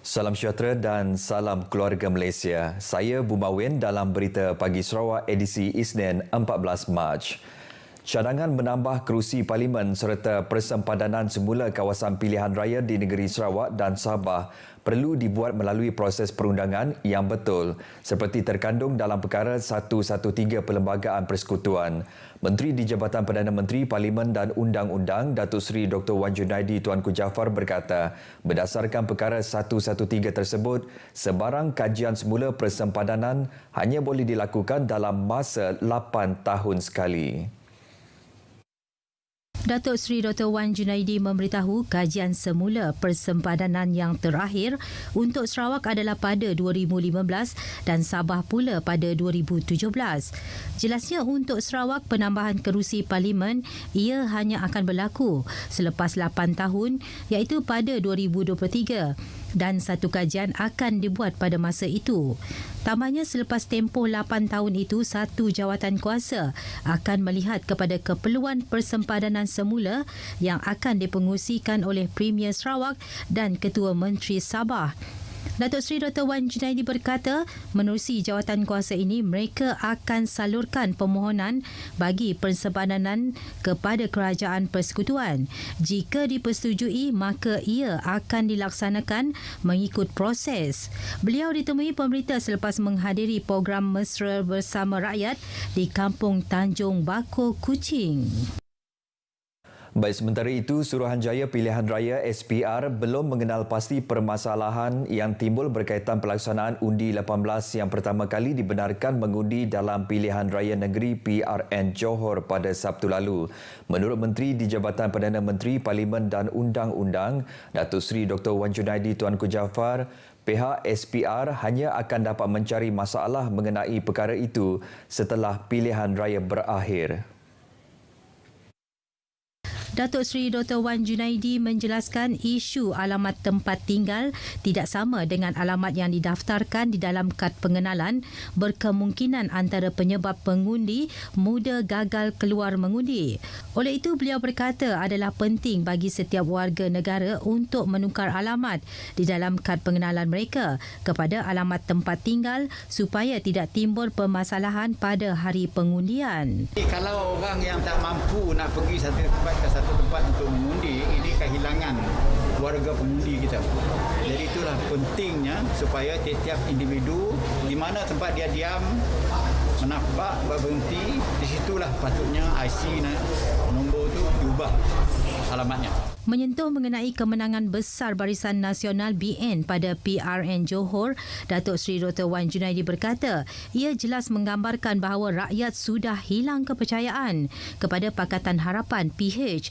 Salam sejahtera dan salam keluarga Malaysia. Saya Bumawin dalam Berita Pagi Sarawak edisi Isnin 14 Mac. Cadangan menambah kerusi Parlimen serta persempadanan semula kawasan pilihan raya di negeri Sarawak dan Sabah perlu dibuat melalui proses perundangan yang betul seperti terkandung dalam perkara 113 Perlembagaan Persekutuan. Menteri di Jabatan Perdana Menteri Parlimen dan Undang-Undang Datuk Seri Dr. Wan Junaidi Tuanku Jaafar berkata, berdasarkan perkara 113 tersebut, sebarang kajian semula persempadanan hanya boleh dilakukan dalam masa 8 tahun sekali. Datuk Seri Dr. Wan Junaidi memberitahu kajian semula persempadanan yang terakhir untuk Sarawak adalah pada 2015 dan Sabah pula pada 2017. Jelasnya untuk Sarawak penambahan kerusi Parlimen ia hanya akan berlaku selepas 8 tahun iaitu pada 2023 dan satu kajian akan dibuat pada masa itu. Tambahnya selepas tempoh 8 tahun itu, satu jawatan kuasa akan melihat kepada keperluan persempadanan semula yang akan dipengusikan oleh Premier Sarawak dan Ketua Menteri Sabah. Datuk Seri Dr. Wan Junaidi berkata, menerusi jawatan kuasa ini, mereka akan salurkan permohonan bagi persempadanan kepada Kerajaan Persekutuan. Jika dipersetujui, maka ia akan dilaksanakan mengikut proses. Beliau ditemui pemberita selepas menghadiri program Mesra Bersama Rakyat di Kampung Tanjung Bakor, Kuching. Baik, sementara itu, Suruhanjaya Pilihan Raya SPR belum mengenal pasti permasalahan yang timbul berkaitan pelaksanaan undi 18 yang pertama kali dibenarkan mengundi dalam Pilihan Raya Negeri PRN Johor pada Sabtu lalu. Menurut Menteri di Jabatan Perdana Menteri Parlimen dan Undang-Undang, Datuk Seri Dr. Wan Junaidi Tuanku Jaafar, pihak SPR hanya akan dapat mencari masalah mengenai perkara itu setelah pilihan raya berakhir. Datuk Seri Dr. Wan Junaidi menjelaskan isu alamat tempat tinggal tidak sama dengan alamat yang didaftarkan di dalam kad pengenalan berkemungkinan antara penyebab pengundi mudah gagal keluar mengundi. Oleh itu, beliau berkata adalah penting bagi setiap warga negara untuk menukar alamat di dalam kad pengenalan mereka kepada alamat tempat tinggal supaya tidak timbul permasalahan pada hari pengundian. Kalau orang yang tak mampu nak pergi satu tempat ke satu tempat untuk mengundi, ini kehilangan warga pengundi kita. Jadi itulah pentingnya supaya tiap-tiap individu di mana tempat dia diam, menampak, berhenti, di situlah patutnya IC nombor itu diubah alamatnya. Menyentuh mengenai kemenangan besar Barisan Nasional BN pada PRN Johor, Datuk Seri Dr. Wan Junaidi berkata, ia jelas menggambarkan bahawa rakyat sudah hilang kepercayaan kepada Pakatan Harapan PH.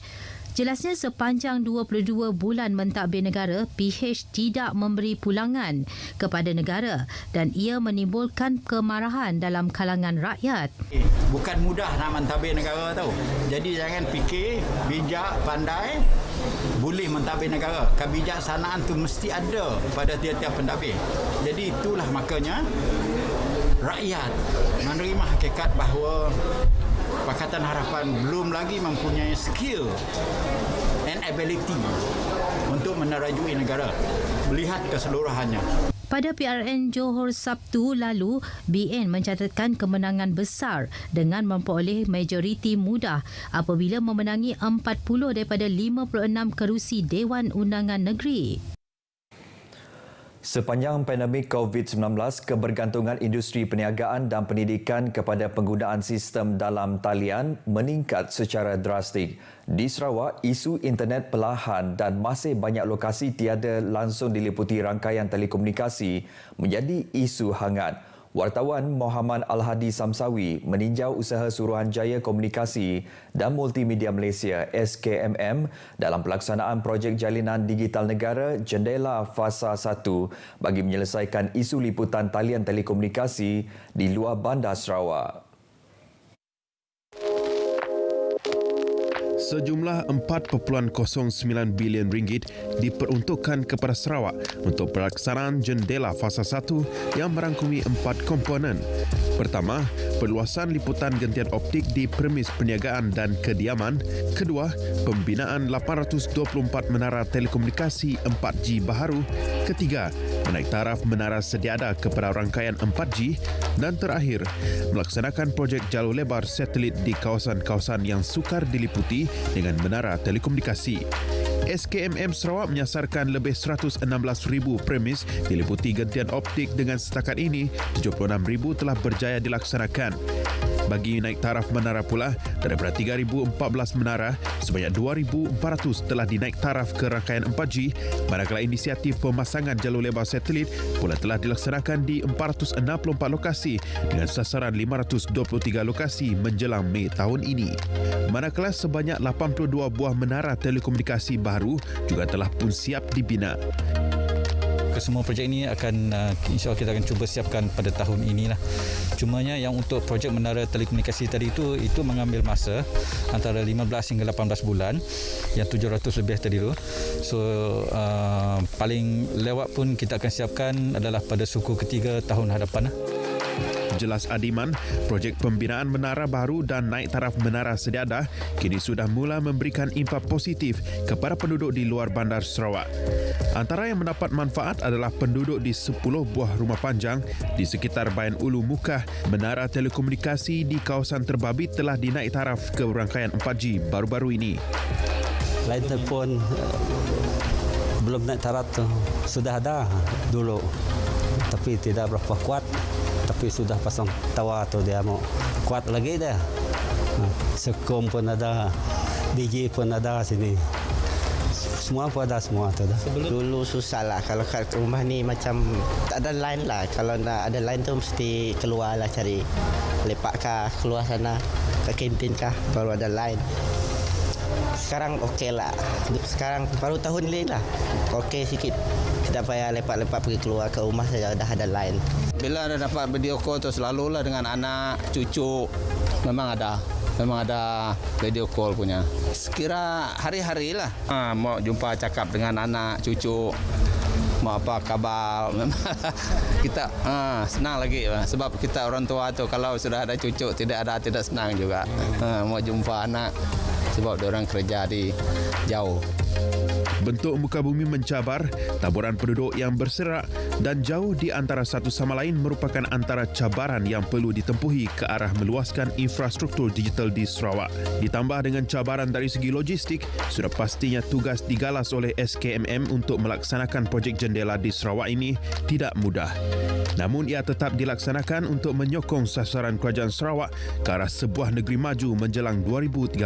Jelasnya sepanjang 22 bulan mentadbir negara, PH tidak memberi pulangan kepada negara dan ia menimbulkan kemarahan dalam kalangan rakyat. Bukan mudah nak mentadbir negara tahu. Jadi jangan fikir bijak, pandai, boleh mentadbir negara. Kebijaksanaan tu mesti ada pada tiap-tiap pentadbir. Jadi itulah makanya rakyat menerima hakikat bahawa Pakatan Harapan belum lagi mempunyai skill and ability untuk menerajui negara. Melihat keseluruhannya. Pada PRN Johor Sabtu lalu, BN mencatatkan kemenangan besar dengan memperoleh majoriti mudah apabila memenangi 40 daripada 56 kerusi Dewan Undangan Negeri. Sepanjang pandemik COVID-19, kebergantungan industri perniagaan dan pendidikan kepada penggunaan sistem dalam talian meningkat secara drastik. Di Sarawak, isu internet perlahan dan masih banyak lokasi tiada langsung diliputi rangkaian telekomunikasi menjadi isu hangat. Wartawan Muhammad Al-Hadi Samsawi meninjau usaha Suruhanjaya Komunikasi dan Multimedia Malaysia SKMM dalam pelaksanaan projek jalinan digital negara Jendela Fasa 1 bagi menyelesaikan isu liputan talian telekomunikasi di luar bandar Sarawak. Sejumlah 4.09 bilion ringgit diperuntukkan kepada Sarawak untuk pelaksanaan Jendela Fasa 1 yang merangkumi 4 komponen. Pertama, perluasan liputan gentian optik di premis perniagaan dan kediaman. Kedua, pembinaan 824 menara telekomunikasi 4G baharu. Ketiga, menaik taraf menara sedia ada kepada rangkaian 4G. Dan terakhir, melaksanakan projek jalur lebar satelit di kawasan-kawasan yang sukar diliputi dengan menara telekomunikasi. SKMM Sarawak menyasarkan lebih 116,000 premis diliputi gentian optik dengan setakat ini 76,000 telah berjaya dilaksanakan. Bagi naik taraf menara pula, daripada 3,014 menara, sebanyak 2,400 telah dinaik taraf ke rangkaian 4G, manakala inisiatif pemasangan jalur lebar satelit pula telah dilaksanakan di 464 lokasi dengan sasaran 523 lokasi menjelang Mei tahun ini. Manakala sebanyak 82 buah menara telekomunikasi baru juga telah pun siap dibina. Semua projek ini akan insya-Allah kita akan cuba siapkan pada tahun inilah. Cumanya yang untuk projek menara telekomunikasi tadi itu mengambil masa antara 15 hingga 18 bulan, yang 700 lebih tadi tu. So paling lewat pun kita akan siapkan adalah pada suku ketiga tahun hadapan. Jelas Adiman, projek pembinaan menara baru dan naik taraf menara sedia ada kini sudah mula memberikan impak positif kepada penduduk di luar bandar Sarawak. Antara yang mendapat manfaat adalah penduduk di 10 buah rumah panjang di sekitar Bayan Ulu Mukah. Menara telekomunikasi di kawasan terbabit telah dinaik taraf ke rangkaian 4G baru-baru ini. Line telefon belum naik taraf tu sudah ada dulu, tapi tidak berapa kuat. Tapi sudah pasang tawa tu dia mau kuat lagi dia. Sekom pun ada, DJ pun ada sini. Semua pun ada semua tu dah. Dulu susah lah kalau kat rumah ni macam tak ada line lah. Kalau nak ada line tu mesti keluar lah cari lepak kah, keluar sana ke kantin kah baru ada line. Sekarang okey lah. Sekarang baru tahun ni lah okey sikit. Tidak payah lepak-lepak pergi keluar ke rumah saja dah ada line. Bila ada dapat video call tu selalulah dengan anak, cucu. Memang ada video call punya. Sekira hari-hari lah. Mau jumpa cakap dengan anak, cucu. Mau apa khabar. Kita senang lagi. Sebab kita orang tua tu kalau sudah ada cucu tidak senang juga. Mau jumpa anak. Sebab diorang kerja di jauh. Bentuk muka bumi mencabar, taburan penduduk yang berserak dan jauh di antara satu sama lain merupakan antara cabaran yang perlu ditempuhi ke arah meluaskan infrastruktur digital di Sarawak. Ditambah dengan cabaran dari segi logistik, sudah pastinya tugas digalas oleh SKMM untuk melaksanakan projek jendela di Sarawak ini tidak mudah. Namun ia tetap dilaksanakan untuk menyokong sasaran kerajaan Sarawak ke arah sebuah negeri maju menjelang 2030.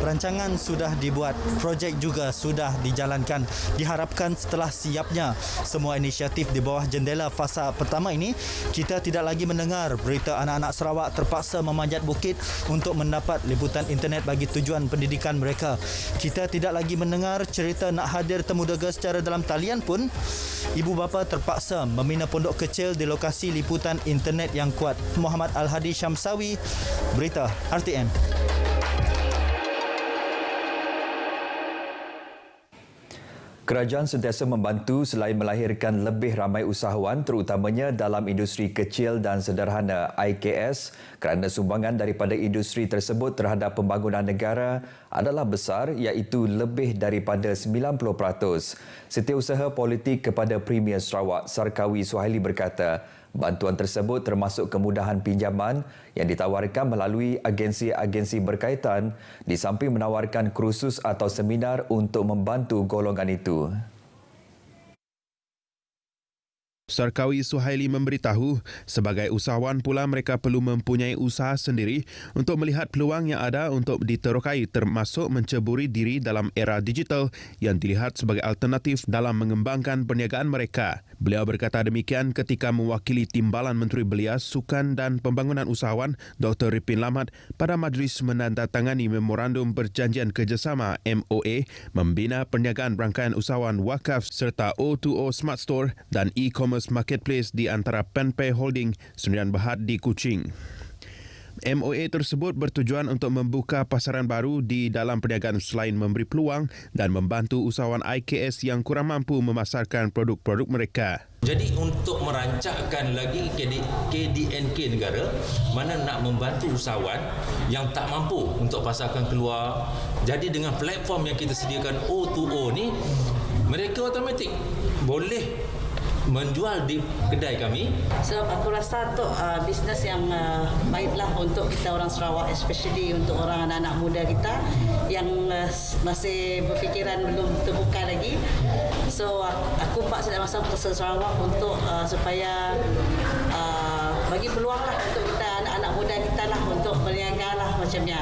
Perancangan sudah dibuat, projek juga sudah dijalankan. Diharapkan setelah siapnya semua inisiatif di bawah jendela fasa pertama ini, kita tidak lagi mendengar berita anak-anak Sarawak terpaksa memanjat bukit untuk mendapat liputan internet bagi tujuan pendidikan mereka. Kita tidak lagi mendengar cerita nak hadir temu dega secara dalam talian pun. Ibu bapa terpaksa membina pondok kecil di lokasi liputan internet yang kuat. Muhammad Al-Hadi Syamsawi, Berita RTM. Kerajaan sentiasa membantu selain melahirkan lebih ramai usahawan terutamanya dalam industri kecil dan sederhana IKS kerana sumbangan daripada industri tersebut terhadap pembangunan negara adalah besar iaitu lebih daripada 90%. Setiausaha Politik kepada Premier Sarawak Sarkawi Suhaili berkata, bantuan tersebut termasuk kemudahan pinjaman yang ditawarkan melalui agensi-agensi berkaitan di samping menawarkan kursus atau seminar untuk membantu golongan itu. Sarkawi Suhaili memberitahu, sebagai usahawan pula mereka perlu mempunyai usaha sendiri untuk melihat peluang yang ada untuk diterokai termasuk menceburi diri dalam era digital yang dilihat sebagai alternatif dalam mengembangkan perniagaan mereka. Beliau berkata demikian ketika mewakili Timbalan Menteri Belia, Sukan dan Pembangunan Usahawan Dr. Ripin Lamat pada majlis menandatangani Memorandum Perjanjian Kerjasama MOA membina perniagaan rangkaian usahawan wakaf serta O2O Smart Store dan e-commerce marketplace di antara Penpay Holding, Sdn Bhd di Kuching. MOA tersebut bertujuan untuk membuka pasaran baru di dalam perniagaan selain memberi peluang dan membantu usahawan IKS yang kurang mampu memasarkan produk-produk mereka. Jadi untuk merancangkan lagi KDNK negara mana nak membantu usahawan yang tak mampu untuk pasarkan keluar. Jadi dengan platform yang kita sediakan O2O ni, mereka automatik boleh menjual di kedai kami. So aku rasa tu bisnes yang baiklah untuk kita orang Sarawak, especially untuk orang anak-anak muda kita yang masih berfikiran belum terbuka lagi. So aku pak sedang masuk ke Sarawak untuk supaya bagi peluang lah untuk kita anak-anak muda kita lah untuk berniaga lah macamnya.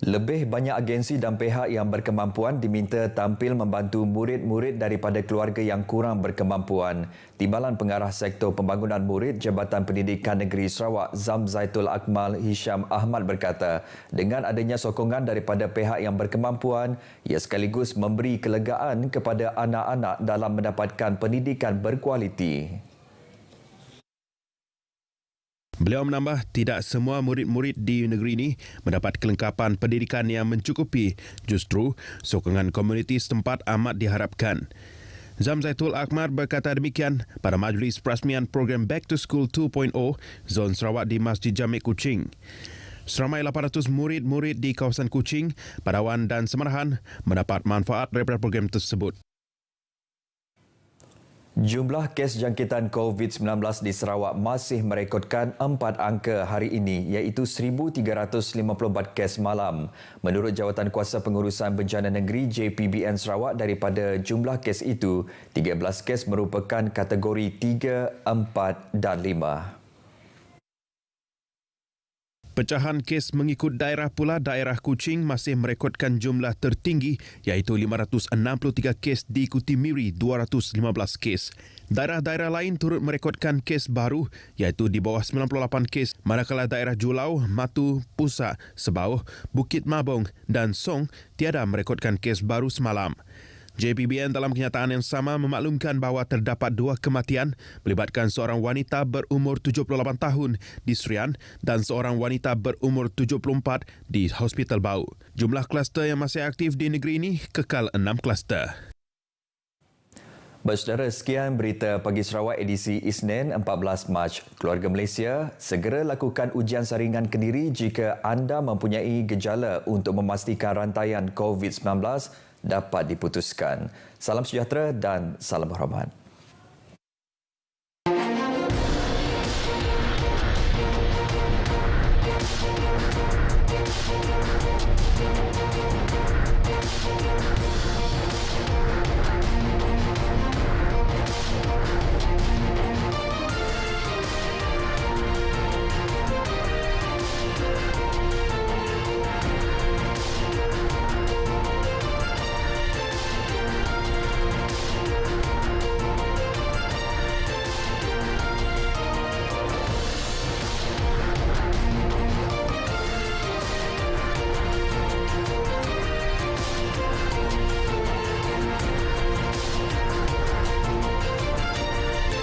Lebih banyak agensi dan pihak yang berkemampuan diminta tampil membantu murid-murid daripada keluarga yang kurang berkemampuan. Timbalan Pengarah Sektor Pembangunan Murid Jabatan Pendidikan Negeri Sarawak Zamzaitul Akmal Hisham Ahmad berkata, dengan adanya sokongan daripada pihak yang berkemampuan, ia sekaligus memberi kelegaan kepada anak-anak dalam mendapatkan pendidikan berkualiti. Beliau menambah, tidak semua murid-murid di negeri ini mendapat kelengkapan pendidikan yang mencukupi. Justru, sokongan komuniti setempat amat diharapkan. Zamzaitul Akmal berkata demikian pada majlis perasmian program Back to School 2.0 Zon Sarawak di Masjid Jamik Kuching. Seramai 800 murid-murid di kawasan Kuching, Padawan dan Semarahan mendapat manfaat daripada program tersebut. Jumlah kes jangkitan COVID-19 di Sarawak masih merekodkan 4 angka hari ini iaitu 1,354 kes malam. Menurut Jawatankuasa Pengurusan Bencana Negeri JPBN Sarawak, daripada jumlah kes itu, 13 kes merupakan kategori 3, 4 dan 5. Pecahan kes mengikut daerah pula, daerah Kuching masih merekodkan jumlah tertinggi iaitu 563 kes diikuti Miri 215 kes. Daerah-daerah lain turut merekodkan kes baru iaitu di bawah 98 kes, manakala daerah Julau, Matu, Pusa, Sebauh, Bukit Mabong dan Song tiada merekodkan kes baru semalam. JPBN dalam kenyataan yang sama memaklumkan bahawa terdapat 2 kematian melibatkan seorang wanita berumur 78 tahun di Serian dan seorang wanita berumur 74 di Hospital Bau. Jumlah kluster yang masih aktif di negeri ini kekal 6 kluster. Saudara, sekian berita Pagi Sarawak edisi Isnin 14 Mac. Keluarga Malaysia, segera lakukan ujian saringan kendiri jika anda mempunyai gejala untuk memastikan rantaian COVID-19 dapat diputuskan. Salam sejahtera dan salam hormat.